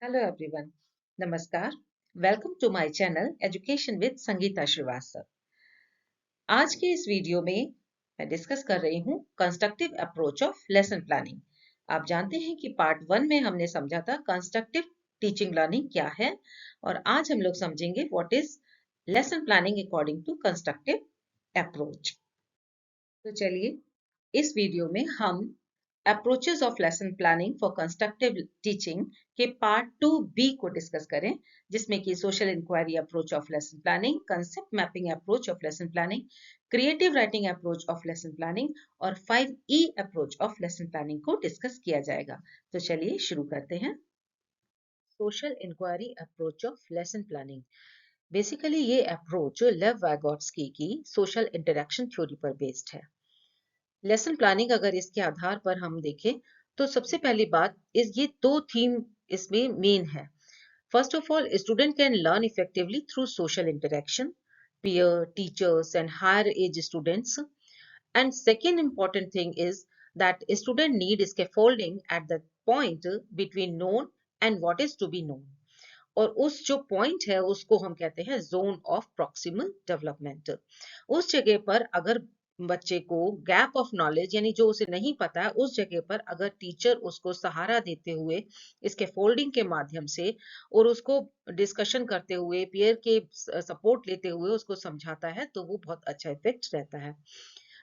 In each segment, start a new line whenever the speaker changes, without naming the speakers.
Hello everyone, नमस्कार। Welcome to my channel education with Sangeeta Srivastava. आज के इस वीडियो में मैं डिस्कस कर रही हूँ constructive approach of lesson planning. आप जानते हैं कि पार्ट 1 में हमने समझा था कंस्ट्रक्टिव टीचिंग लर्निंग क्या है, और आज हम लोग समझेंगे what is lesson planning according to constructive approach. तो चलिए इस वीडियो में हम approaches of lesson planning for constructive teaching के पार्ट 2B को डिस्कस करें, जिसमें कि social inquiry approach of lesson planning, concept mapping approach of lesson planning, creative writing approach of lesson planning और 5E approach of lesson planning को discuss किया जाएगा। तो चलिए शुरू करते हैं। Social inquiry approach of lesson planning, basically ये अप्रोच लेव वैगोट्स्की की सोशल इंटरेक्शन थ्योरी पर बेस्ड है। लेसन प्लानिंग अगर इसके आधार पर हम देखें तो सबसे पहली बात इस ये दो थीम इसमें मेन है। First of all, student can learn effectively through social interaction, peer teachers and higher age students. And second important thing is that student need scaffolding at the point between known and what is to be known. और उस जो point है उसको हम कहते हैं zone of proximal development. उस जगह पर अगर बच्चे को गैप ऑफ नॉलेज यानी जो उसे नहीं पता है, उस जगह पर अगर टीचर उसको सहारा देते हुए इसके फोल्डिंग के माध्यम से और उसको डिस्कशन करते हुए पीयर के सपोर्ट लेते हुए उसको समझाता है तो वो बहुत अच्छा इफेक्ट रहता है।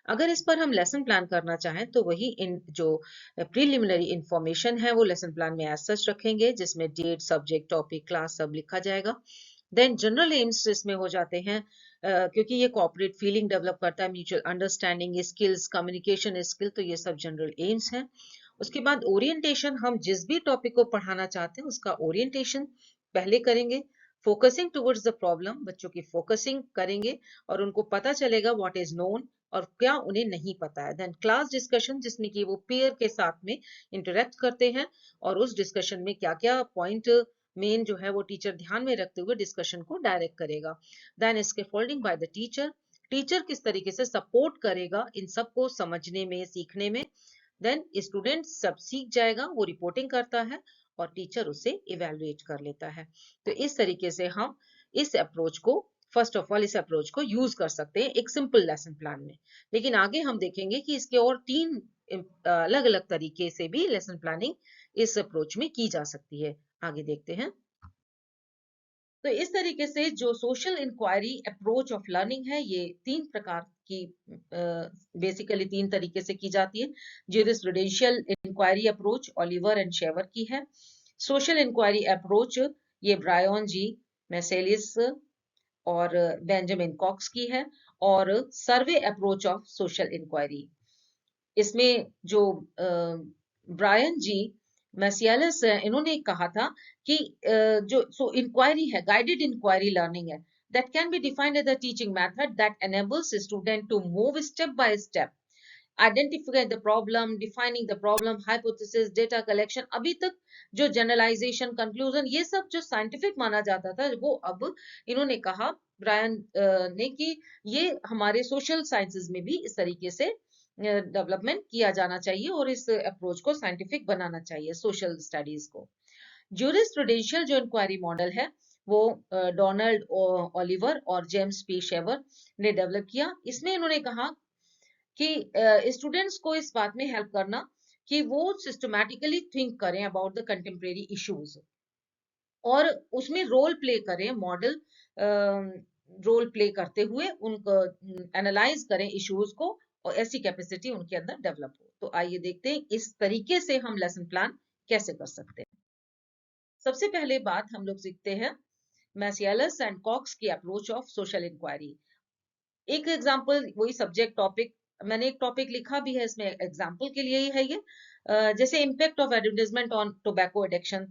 अगर इस पर हम लेसन प्लान करना चाहें तो वही इन जो प्रीलिमिनरी इंफॉर्मेशन है वो लेसन प्लान में एज सच रखेंगे, जिसमें डेट, सब्जेक्ट, टॉपिक, क्लास सब लिखा जाएगा। देन जनरल एम्स इसमें हो जाते हैं, क्योंकि ये कॉपरेट फीलिंग डेवलप करता है, mutual understanding skills, communication skill, तो ये सब जनरल एम्स हैं। उसके बाद ओरिएंटेशन, हम जिस भी टॉपिक को पढ़ाना चाहते हैं उसका ओरिएंटेशन पहले करेंगे। फोकसिंग टुवर्ड्स द प्रॉब्लम, बच्चों की फोकसिंग करेंगे और उनको पता चलेगा व्हाट इज नोन और क्या उन्हें नहीं पता है। देन क्लास डिस्कशन, जिसमें कि वो पेयर के साथ में इंटरेक्ट करते हैं और उस डिस्कशन में क्या क्या पॉइंट मेन जो है वो टीचर ध्यान में रखते हुए डिस्कशन को डायरेक्ट करेगा। Then scaffolding by the teacher, teacher किस तरीके से सपोर्ट करेगा इन सबको समझने में, सीखने में। देन स्टूडेंट सब सीख जाएगा, वो रिपोर्टिंग करता है और टीचर उसे इवेलुएट कर लेता है। तो इस तरीके से हम इस अप्रोच को, फर्स्ट ऑफ ऑल इस अप्रोच को यूज कर सकते हैं एक सिंपल लेसन प्लान में। लेकिन आगे हम देखेंगे कि इसके और 3 अलग अलग तरीके से भी लेसन प्लानिंग इस अप्रोच में की जा सकती है। आगे देखते हैं। तो इस तरीके से जो social inquiry approach of learning है, ये 3 प्रकार की बेसिकली 3 तरीके से की जाती है। Jurisprudential inquiry approach Oliver and Shaver की है। सोशल इंक्वायरी अप्रोच ये ब्रायन जी, मैसेलिस और बेंजामिन कॉक्स की है। और survey approach of social inquiry, इसमें जो ब्रायन जी, मैसियलस, इन्होंने कहा था कि जो इंक्वायरी है, गाइडेड इंक्वायरी लर्निंग है, that can be defined as a teaching method that enables a student to move step by step, identify the problem, defining the problem, hypothesis, data collection। अभी तक जो जनरलाइजेशन, कंक्लूजन, ये सब जो scientific माना जाता था, वो अब इन्होंने कहा, ब्रायन ने, कि ये हमारे सोशल साइंसेज में भी इस तरीके से डेवलपमेंट किया जाना चाहिए और इस अप्रोच को साइंटिफिक बनाना चाहिए सोशल स्टडीज को। ज्यूरिस्प्रूडेंशियल जो इंक्वायरी मॉडल है वो डोनाल्ड ओलिवर और जेम्स पी शेवर ने डेवलप किया। इसमें इन्होंने कहा कि स्टूडेंट्स को इस बात में हेल्प करना कि वो सिस्टमैटिकली थिंक करें अबाउट द कंटेम्प्रेरी इश्यूज और उसमें रोल प्ले करें, मॉडल रोल प्ले करते हुए उनको एनालाइज करें इश्यूज को, और ऐसी कैपेसिटी उनके अंदर डेवलप हो। तो आइए देखते हैं इस तरीके से हम लेसन प्लान कैसे कर सकते हैं। सबसे पहले बात हम लोग सीखते हैं मैसियलस एंड कॉक्स की अप्रोच ऑफ सोशल इंक्वायरी। एक एग्जांपल, वही सब्जेक्ट, टॉपिक, मैंने एक टॉपिक लिखा भी है इसमें एग्जांपल के लिए ही है ये। जैसे impact of advertisement on tobacco addiction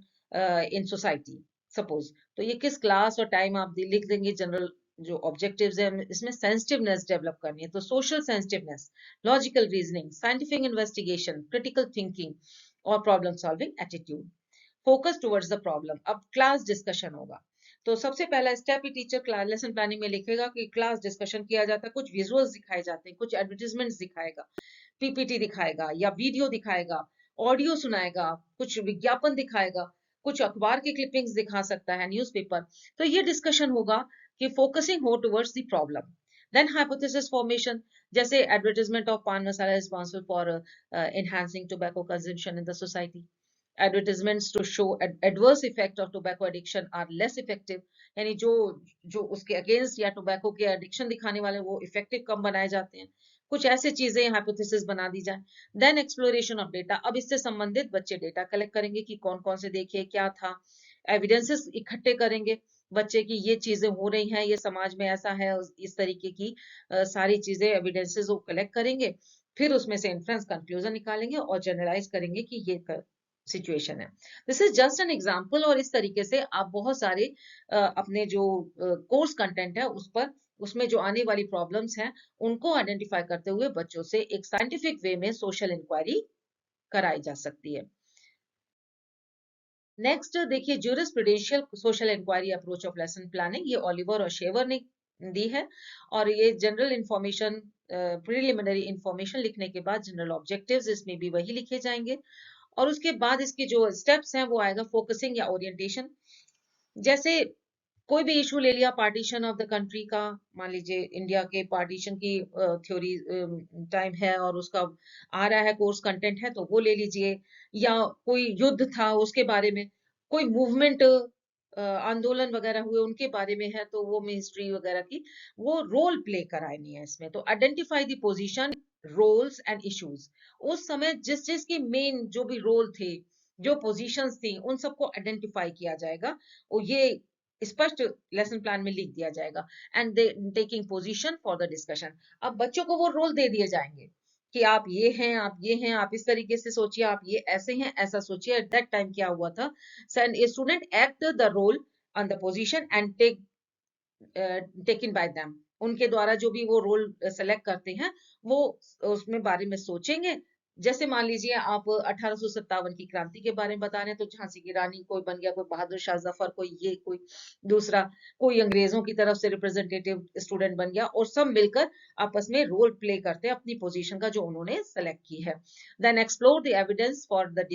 in society, suppose. तो ये किस क्लास और टाइम आप लिख देंगे। जनरल जो ऑब्जेक्टिव्स है, इसमें सेंसिटिवनेस डेवलप करनी है, तो social sensitiveness, logical reasoning, scientific investigation, critical thinking और problem solving attitude, focus towards the problem. अब क्लास डिस्कशन होगा, तो सबसे पहला स्टेप ही टीचर लेसन प्लानिंग में लिखेगा कि क्लास डिस्कशन किया जाता है, कुछ विजुअल्स दिखाए जाते हैं, कुछ एडवर्टाइजमेंट्स दिखाएगा, पीपीटी दिखाएगा या वीडियो दिखाएगा, ऑडियो सुनाएगा, कुछ विज्ञापन दिखाएगा, कुछ अखबार की क्लिपिंग्स दिखा सकता है, न्यूज़पेपर। तो ये डिस्कशन होगा कि फोकसिंग हो towards the problem. Then hypothesis formation, जैसे advertisement of paan masala responsible for enhancing tobacco consumption in the society. Advertisements to show adverse effect of tobacco addiction are less effective. यानी जो जो उसके अगेंस्ट या टोबैको के एडिक्शन दिखाने वाले वो इफेक्टिव कम बनाए जाते हैं। कुछ ऐसे चीजें हाइपोथेसिस बना दी जाए। देन एक्सप्लोरेशन ऑफ डेटा, अब इससे संबंधित बच्चे डेटा कलेक्ट करेंगे कि कौन कौन से देखे, क्या था। एविडेंसेस इकट्ठे करेंगे बच्चे की, ये चीजें हो रही हैं, ये समाज में ऐसा है, इस तरीके की सारी चीजें एविडेंसेस वो कलेक्ट करेंगे। फिर उसमें से इन्फ्रेंस कंक्लूजन निकालेंगे और जनरलाइज करेंगे कि ये सिचुएशन है। This is just an example. और इस तरीके से आप बहुत सारे अपने जो कोर्स कंटेंट है उस पर, उसमें जो आने वाली प्रॉब्लम्स हैं उनको आइडेंटिफाई करते हुए बच्चों से एक साइंटिफिक वे में सोशल इंक्वायरी कराई जा सकती है। नेक्स्ट देखिए, jurisprudential social inquiry approach of lesson planning, ये ओलिवर और शेवर ने दी है। और ये जनरल इंफॉर्मेशन, प्रिलिमिनरी इंफॉर्मेशन लिखने के बाद जनरल ऑब्जेक्टिव्स इसमें भी वही लिखे जाएंगे। और उसके बाद इसके जो स्टेप्स हैं वो आएगा फोकसिंग या ओरिएंटेशन। जैसे कोई भी इशू ले लिया पार्टीशन ऑफ द कंट्री का, मान लीजिए इंडिया के पार्टीशन की थ्योरी टाइम है और उसका आ रहा है कोर्स कंटेंट है, तो वो ले लीजिए। या कोई युद्ध था उसके बारे में, कोई मूवमेंट आंदोलन वगैरह हुए उनके बारे में है, तो वो मिनिस्ट्री वगैरह की वो रोल प्ले करानी है इसमें। तो identify the position, roles and issues. उस समय जिस जिस की मेन जो भी रोल थे, जो पोजीशंस थी, उन सबको आइडेंटिफाई किया जाएगा और ये स्पष्ट लेसन प्लान में लिख दिया जाएगा। And taking position for the discussion. अब बच्चों को वो रोल दे दिए जाएंगे कि आप ये हैं, आप ये हैं, आप इस तरीके से सोचिए, आप ये ऐसे हैं, ऐसा सोचिए। एट दैट टाइम क्या हुआ था, student act the roll on the position and taken by them. उनके द्वारा जो भी वो रोल सेलेक्ट करते हैं वो उसमें बारे में सोचेंगे। जैसे मान लीजिए आप 1857 की क्रांति के बारे में बता रहे हैं, तो झांसी की रानी कोई बन गया, कोई बहादुर शाह जफर, कोई ये, कोई दूसरा, कोई अंग्रेजों की तरफ से रिप्रेजेंटेटिव स्टूडेंट बन गया, और सब मिलकर आपस में रोल प्ले करते हैं अपनी पोजीशन का जो उन्होंने सेलेक्ट की है। Then explore the evidence for the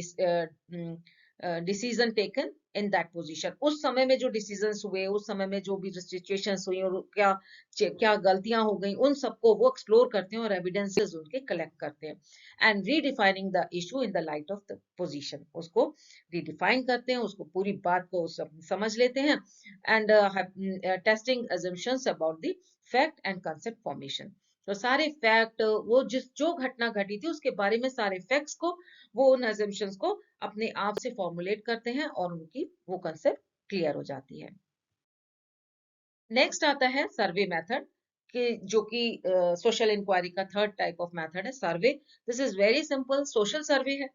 decision taken in that position. उस समय में जो डिसीजंस हुए, उस समय में जो भी सिचुएशंस हुई और क्या क्या गलतियां हो गई, उन सबको वो एक्सप्लोर करते हैं और एविडेंसेस उनके कलेक्ट करते हैं। And redefining the issue in the light of the position, उसको रीडिफाइन करते हैं, उसको पूरी बात को समझ लेते हैं। And testing assumptions about the fact and concept formation. तो सारे फैक्ट, वो जो घटना घटी थी उसके बारे में सारे फैक्ट्स को, वो उन assumptions को अपने आप से फॉर्मुलेट करते हैं और उनकी वो कंसेप्ट क्लियर हो जाती है। नेक्स्ट आता है सर्वे मेथड, कि जो कि सोशल इंक्वायरी का थर्ड टाइप ऑफ मेथड है, survey. This is very simple, social survey है।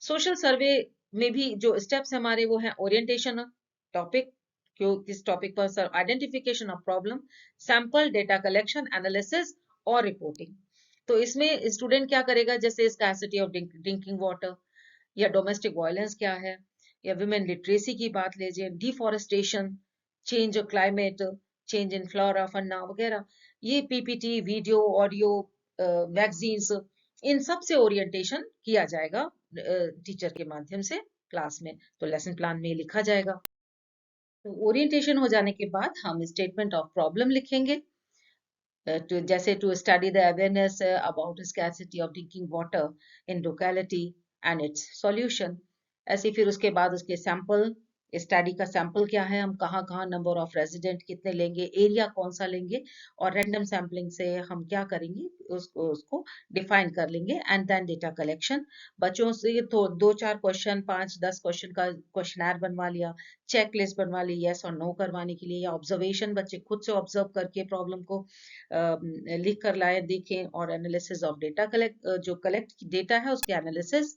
सोशल सर्वे में भी जो स्टेप्स हमारे वो हैं, ओरिएंटेशन टॉपिक, क्यों किस टॉपिक पर, identification of problem, sample data collection, analysis और रिपोर्टिंग। तो इसमें स्टूडेंट क्या करेगा, जैसे स्कैर्सिटी ऑफ ड्रिंकिंग वाटर, या डोमेस्टिक वायलेंस क्या है, या विमेन लिटरेसी की बात लीजिए, deforestation, change of climate, change in flora fauna वगैरह, ये पीपीटी, वीडियो, ऑडियो, मैगजीन्स, इन सब से ओरिएंटेशन किया जाएगा टीचर के माध्यम से क्लास में। तो लेसन प्लान में लिखा जाएगा। तो ओरिएंटेशन हो जाने के बाद हम स्टेटमेंट ऑफ प्रॉब्लम लिखेंगे। जैसे to study the awareness about scarcity of drinking water in locality and its solution. ऐसे फिर उसके बाद उसके सैंपल, स्टडी का सैंपल क्या है, हम कहाँ कहाँ, नंबर ऑफ रेजिडेंट कितने लेंगे, एरिया कौन सा लेंगे, और रैंडम सैम्पलिंग से हम क्या करेंगे उसको डिफाइन कर लेंगे। एंड देन डेटा कलेक्शन, बच्चों से तो 2-4 क्वेश्चन, 5-10 क्वेश्चन का क्वेश्चनर बनवा लिया, चेक लिस्ट बनवा ली यस और नो करवाने के लिए, या ऑब्जर्वेशन बच्चे खुद से ऑब्जर्व करके प्रॉब्लम को लिख कर लाए, देखें। और एनालिसिस ऑफ डेटा, जो कलेक्ट डेटा है उसके एनालिसिस,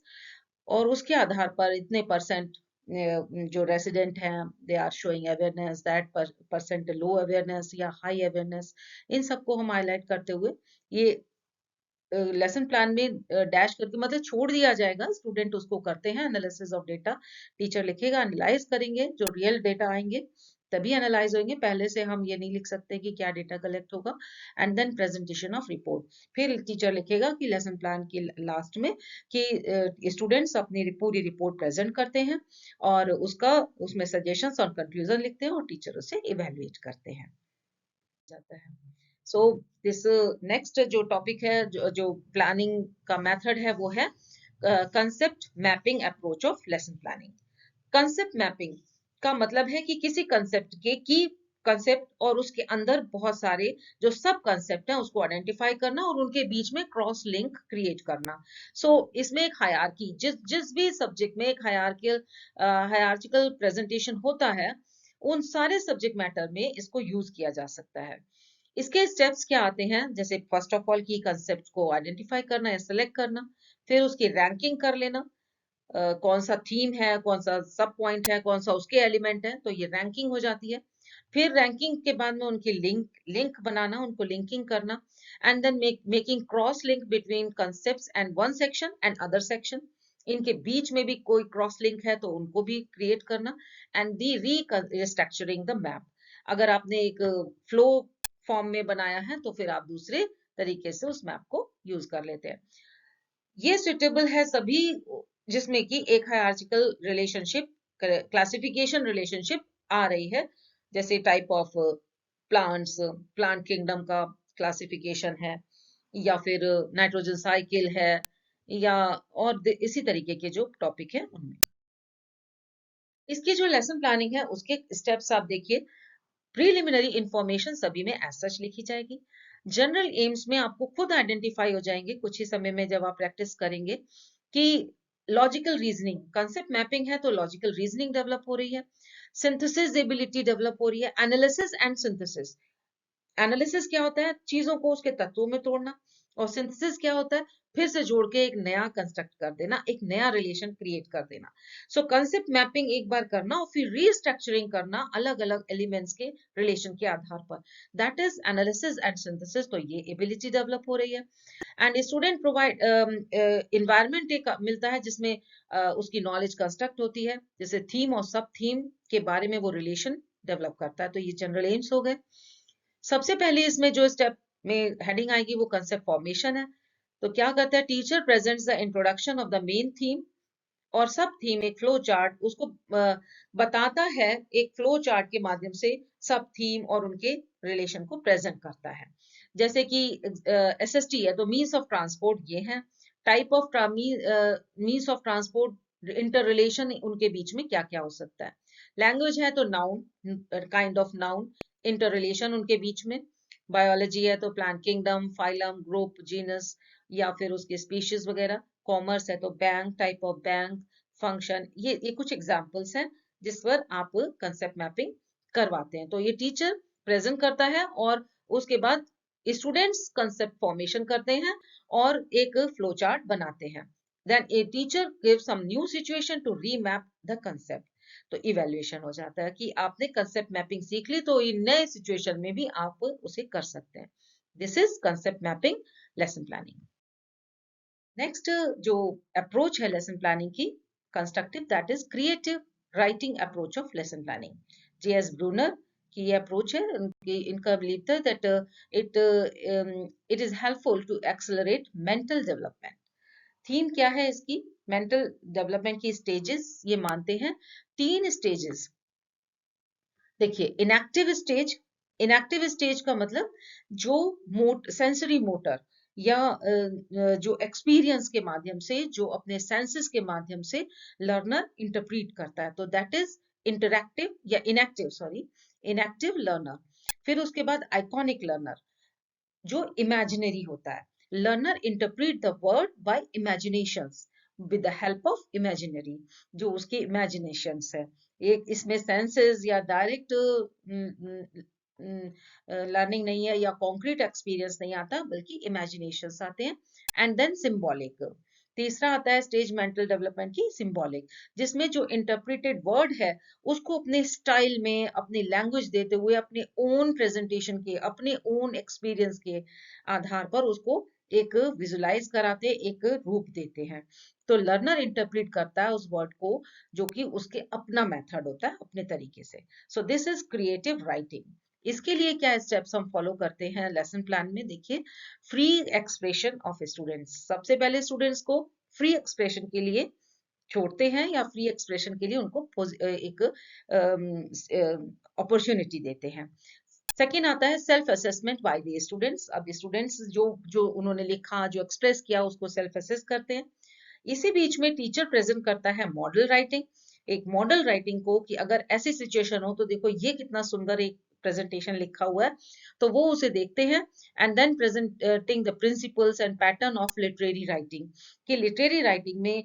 और उसके आधार पर इतने परसेंट जो रेसिडेंट हैं they are showing awareness, that percent low awareness या हाई अवेयरनेस, इन सबको हम हाईलाइट करते हुए ये लेसन प्लान में डैश करके मतलब छोड़ दिया जाएगा। स्टूडेंट उसको करते हैं एनालिसिस ऑफ डेटा, टीचर लिखेगा, एनालाइज करेंगे, जो रियल डेटा आएंगे तभी एनालाइज होंगे। पहले से हम ये नहीं लिख सकते कि क्या डेटा कलेक्ट होगा। And then presentation of report, फिर टीचर लिखेगा कि लेसन प्लान की लास्ट में कि स्टूडेंट्स अपनी पूरी रिपोर्ट प्रेजेंट करते हैं और उसमें सजेशंस और कंक्लूजन लिखते हैं और टीचर उसे इवेलुएट करते हैं जाता है। सो दिस नेक्स्ट जो टॉपिक है, जो प्लानिंग का मेथड है, वो है concept mapping approach of lesson planning. Concept mapping का मतलब है कि किसी कंसेप्ट के की कंसेप्ट और उसके अंदर बहुत सारे जो सब कंसेप्ट हैं उसको आइडेंटिफाई करना और उनके बीच में क्रॉस लिंक क्रिएट करना। इसमें एक हायरार्की, जिस भी सब्जेक्ट में एक हायरार्किकल प्रेजेंटेशन होता है, उन सारे सब्जेक्ट मैटर में इसको यूज किया जा सकता है। इसके स्टेप्स क्या आते हैं, जैसे फर्स्ट ऑफ ऑल की कंसेप्ट को आइडेंटिफाई करना या सिलेक्ट करना, फिर उसकी रैंकिंग कर लेना, कौन सा थीम है, कौन सा सब पॉइंट है, कौन सा उसके एलिमेंट है, तो ये रैंकिंग हो जाती है। फिर रैंकिंग के बाद में उनकी लिंक बनाना, उनको लिंकिंग करना, and then making cross link between concepts and one section and other section. इनके बीच में भी कोई क्रॉस लिंक है तो उनको भी क्रिएट करना, and the restructuring the map. अगर आपने एक फ्लो फॉर्म में बनाया है तो फिर आप दूसरे तरीके से उस मैप को यूज कर लेते हैं। ये सुटेबल है सभी जिसमें कि एक हायरार्किकल रिलेशनशिप, क्लासिफिकेशन रिलेशनशिप आ रही है, जैसे type of plants, plant kingdom का क्लासिफिकेशन है, या फिर नाइट्रोजन साइकिल है, या और इसी तरीके के जो टॉपिक है उनमें। इसकी जो लेसन प्लानिंग है उसके स्टेप्स आप देखिए। प्रीलिमिनरी इंफॉर्मेशन सभी में एज सच लिखी जाएगी। जनरल एम्स में आपको खुद आइडेंटिफाई हो जाएंगे कुछ ही समय में जब आप प्रैक्टिस करेंगे कि लॉजिकल रीजनिंग, कंसेप्ट मैपिंग है तो लॉजिकल रीजनिंग डेवलप हो रही है, सिंथेसिस एबिलिटी डेवलप हो रही है, एनालिसिस एंड सिंथेसिस। एनालिसिस क्या होता है, चीजों को उसके तत्वों में तोड़ना, और सिंथेसिस क्या होता है, फिर से जोड़ के एक नया कंस्ट्रक्ट कर देना, एक नया रिलेशन क्रिएट कर देना। कंसेप्ट मैपिंग एक बार करना और फिर रीस्ट्रक्चरिंग करना अलग अलग एलिमेंट्स के रिलेशन के आधार पर, that is analysis and synthesis. तो ये एबिलिटी डेवलप हो रही है। एंड स्टूडेंट प्रोवाइड इन्वायरमेंट एक मिलता है जिसमें उसकी नॉलेज कंस्ट्रक्ट होती है, जैसे थीम और सब थीम के बारे में वो रिलेशन डेवलप करता है। तो ये जनरल एम्स हो गए। सबसे पहले इसमें जो स्टेप में हेडिंग आएगी वो कंसेप्ट फॉर्मेशन है। तो क्या कहता है, teacher presents the introduction of the main theme, और सब थीम एक फ्लो चार्ट उसको बताता है, एक फ्लो चार्ट के माध्यम से सब थीम और उनके रिलेशन को प्रेजेंट करता है। जैसे कि एसएसटी है तो मीन्स ऑफ ट्रांसपोर्ट ये है, type of means of transport, inter relation उनके बीच में क्या क्या हो सकता है। लैंग्वेज है तो noun, kind of noun, inter relation उनके बीच में। बायोलॉजी है तो plant kingdom, phylum, group, genus या फिर उसके स्पीशीज वगैरह। कॉमर्स है तो bank, type of bank, function. ये कुछ एग्जांपल्स हैं जिस पर आप कंसेप्ट मैपिंग करवाते हैं। तो ये टीचर प्रेजेंट करता है और उसके बाद स्टूडेंट्स कंसेप्ट फॉर्मेशन करते हैं और एक फ्लो चार्ट बनाते हैं। Then a teacher give some new situation to remap the concept. तो इवेल्युएशन हो जाता है कि आपने कंसेप्ट मैपिंग सीख ली तो इन नए सिचुएशन में भी आप उसे कर सकते हैं। This is concept mapping lesson planning. Next जो अप्रोच है लेसन प्लानिंग की, constructive, that is creative writing approach of lesson planning. J S Bruner की ये अप्रोच है। इनका बिलीव था that it is helpful to accelerate mental development. Theme क्या है इसकी, मेंटल डेवलपमेंट की स्टेजेस ये मानते हैं 3 स्टेजेस। देखिए, इनएक्टिव स्टेज का मतलब जो सेंसरी मोटर या जो एक्सपीरियंस के माध्यम से, जो अपने सेंसेस के माध्यम से लर्नर इंटरप्रीट करता है, तो दैट इज इंटरैक्टिव या इनएक्टिव लर्नर। फिर उसके बाद आइकॉनिक लर्नर, जो इमेजिनरी होता है। Learner interpret the word by imaginations, with the help of imaginary, जो उसके इमेजिनेशंस है। एक इसमें सेंसेस या डायरेक्ट लर्निंग नहीं है या कॉन्क्रीट एक्सपीरियंस नहीं आता, बल्कि इमेजिनेशंस आते हैं। एंड देन सिंबॉलिक, तीसरा आता है स्टेज मेंटल डेवलपमेंट की, सिंबॉलिक, जिसमें जो इंटरप्रेटेड वर्ड है उसको अपने स्टाइल में, अपनी लैंग्वेज देते हुए, अपने ओन प्रेजेंटेशन के, अपने ओन एक्सपीरियंस के आधार पर उसको एक विजुलाइज कराते, एक रूप देते हैं। तो लर्नर इंटरप्रेट करता है उस वर्ड को, जो कि उसके अपना मेथड होता है, अपने तरीके से। So this is creative writing. इसके लिए क्या स्टेप्स हम फॉलो करते हैं लेसन प्लान में, देखिए। फ्री एक्सप्रेशन ऑफ स्टूडेंट्स, सबसे पहले स्टूडेंट्स को फ्री एक्सप्रेशन के लिए छोड़ते हैं, या फ्री एक्सप्रेशन के लिए उनको एक अपॉर्चुनिटी देते हैं। सेकेंड आता है self assessment by the students. अब स्टूडेंट्स जो जो उन्होंने लिखा, जो एक्सप्रेस किया, उसको सेल्फ असेस करते हैं। इसी बीच में टीचर प्रेजेंट करता है मॉडल राइटिंग, एक मॉडल राइटिंग को, कि अगर ऐसी सिचुएशन हो तो देखो ये कितना सुंदर एक प्रेजेंटेशन लिखा हुआ है, तो वो उसे देखते हैं। And then presenting the principles and pattern of literary writing, कि लिटरेरी राइटिंग में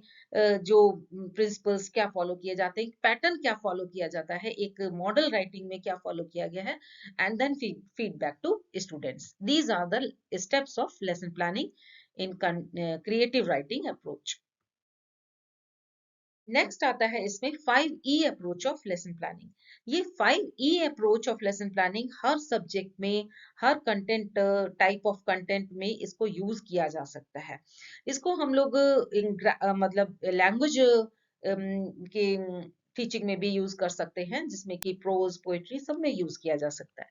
जो प्रिंसिपल्स क्या फॉलो किए जाते हैं, पैटर्न क्या फॉलो किया जाता है, एक मॉडल राइटिंग में क्या फॉलो किया गया है, and then feedback to students. These are the steps of lesson planning in creative writing approach. Next आता है इसमें 5E approach of lesson planning. ये 5E approach of lesson planning her subject में, हर कंटेंट, टाइप ऑफ कंटेंट में इसको use किया जा सकता है। इसको हम लोग मतलब लैंग्वेज के टीचिंग में भी यूज कर सकते हैं, जिसमें कि प्रोज, पोएट्री सब में यूज किया जा सकता है।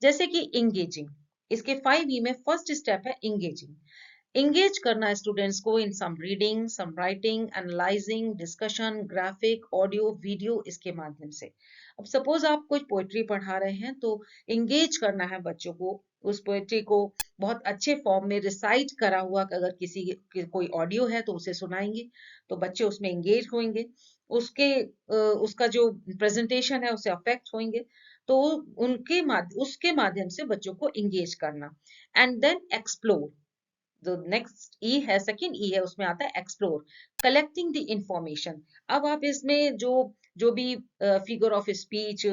जैसे कि इंगेजिंग, इसके 5E में फर्स्ट स्टेप है इंगेजिंग। इंगेज करना स्टूडेंट्स को in some reading, some writing, analysing, discussion, graphic, audio, video, इसके माध्यम से। अब सपोज आप कुछ पोएट्री पढ़ा रहे हैं, तो इंगेज करना है बच्चों को, उस पोएट्री को बहुत अच्छे फॉर्म में रिसाइट करा हुआ, अगर किसी कोई ऑडियो है तो उसे सुनाएंगे, तो बच्चे उसमें इंगेज होंगे, उसका जो प्रेजेंटेशन है उससे अफेक्ट होंगे। तो उसके माध्यम से बच्चों को इंगेज करना। एंड देन एक्सप्लोर, जो नेक्स्ट ई है, सेकंड ई है, उसमें आता है एक्सप्लोर, कलेक्टिंग द इंफॉर्मेशन। अब आप इसमें जो भी फिगर ऑफ स्पीच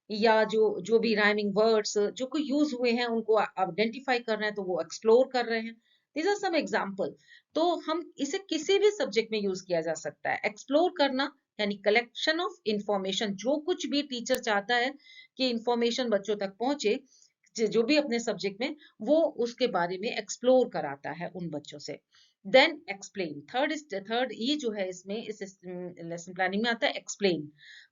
या जो भी राइमिंग वर्ड्स जो कोई यूज हुए हैं, उनको आइडेंटिफाई कर रहे हैं, तो वो एक्सप्लोर कर रहे हैं। These are some example. तो हम इसे किसी भी सब्जेक्ट में यूज किया जा सकता है। एक्सप्लोर करना यानी कलेक्शन ऑफ इंफॉर्मेशन, जो कुछ भी टीचर चाहता है कि इंफॉर्मेशन बच्चों तक पहुंचे, जो भी अपने सब्जेक्ट में, वो उसके बारे में एक्सप्लोर कराता है उन बच्चों से। देन एक्सप्लेन, थर्ड ई जो है इसमें, इस लेसन प्लानिंग में आता है एक्सप्लेन।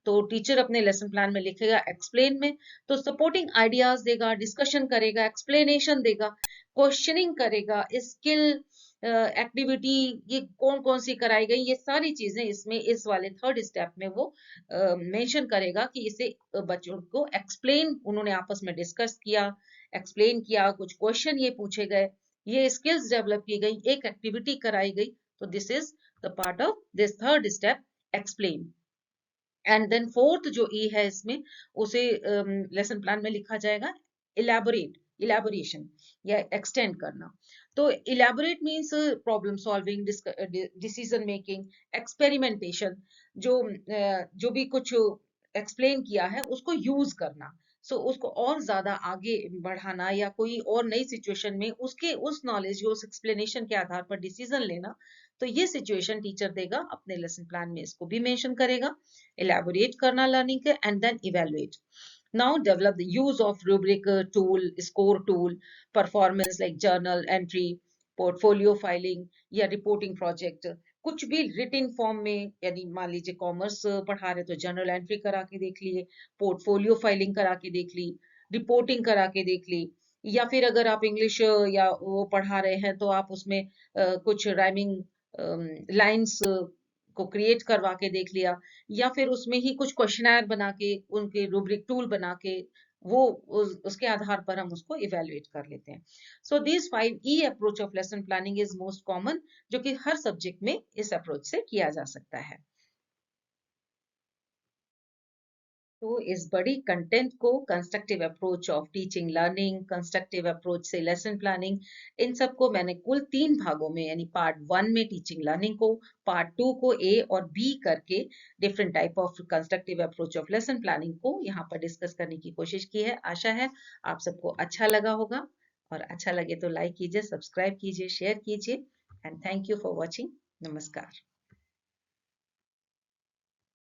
तो टीचर अपने लेसन प्लान में लिखेगा एक्सप्लेन में, तो सपोर्टिंग आइडियाज देगा, डिस्कशन करेगा, एक्सप्लेनेशन देगा, क्वेश्चनिंग करेगा, स्किल एक्टिविटी ये कौन कौन सी कराई गई, ये सारी चीजें इसमें इस वाले थर्ड स्टेप में वो मेंशन करेगा, कि इसे बच्चों को एक्सप्लेन, उन्होंने आपस में डिस्कस किया, एक्सप्लेन किया, कुछ क्वेश्चन ये पूछे गए, ये स्किल्स डेवलप की गई, एक एक्टिविटी कराई गई। तो this is the part of this third step, explain. And then fourth जो ई है इसमें, उसे लेसन प्लान में लिखा जाएगा इलेबोरेट, इलेबोरेशन या एक्सटेंड करना। तो elaborate means problem solving, decision making, experimentation, जो भी कुछ एक्सप्लेन किया है उसको यूज करना। सो उसको और ज्यादा आगे बढ़ाना, या कोई और नई सिचुएशन में उसके उस नॉलेज, उस एक्सप्लेनेशन के आधार पर डिसीजन लेना। तो ये सिचुएशन टीचर देगा अपने लेसन प्लान में, इसको भी मेंशन करेगा, elaborate करना लर्निंग के, and then evaluate. Now develop the use of rubric tool, score tool, performance like journal entry, portfolio filing या reporting project। कुछ भी रिटिन फॉर्म में, यानी मान लीजिए कॉमर्स पढ़ा रहे तो जर्नल एंट्री करा के देख लिए, पोर्टफोलियो फाइलिंग करा के देख ली, रिपोर्टिंग करा के देख ली, या फिर अगर आप इंग्लिश या वो पढ़ा रहे हैं तो आप उसमें कुछ राइमिंग लाइंस को क्रिएट करवा के देख लिया, या फिर उसमें ही कुछ क्वेश्चनर बना के, उनके रूब्रिक टूल बना के, वो उसके आधार पर हम उसको इवेलुएट कर लेते हैं। So this 5E approach of lesson planning is most common, जो कि हर सब्जेक्ट में इस अप्रोच से किया जा सकता है। तो इस बड़ी कंटेंट को constructive approach of teaching learning, constructive approach से लेसन प्लानिंग, इन सबको मैंने कुल 3 भागों में, यानी पार्ट 1 में टीचिंग लर्निंग को, पार्ट 2 को ए और बी करके different type of constructive approach of lesson planning को यहाँ पर डिस्कस करने की कोशिश की है। आशा है आप सबको अच्छा लगा होगा, और अच्छा लगे तो लाइक कीजिए, सब्सक्राइब कीजिए, शेयर कीजिए, and thank you for watching. नमस्कार।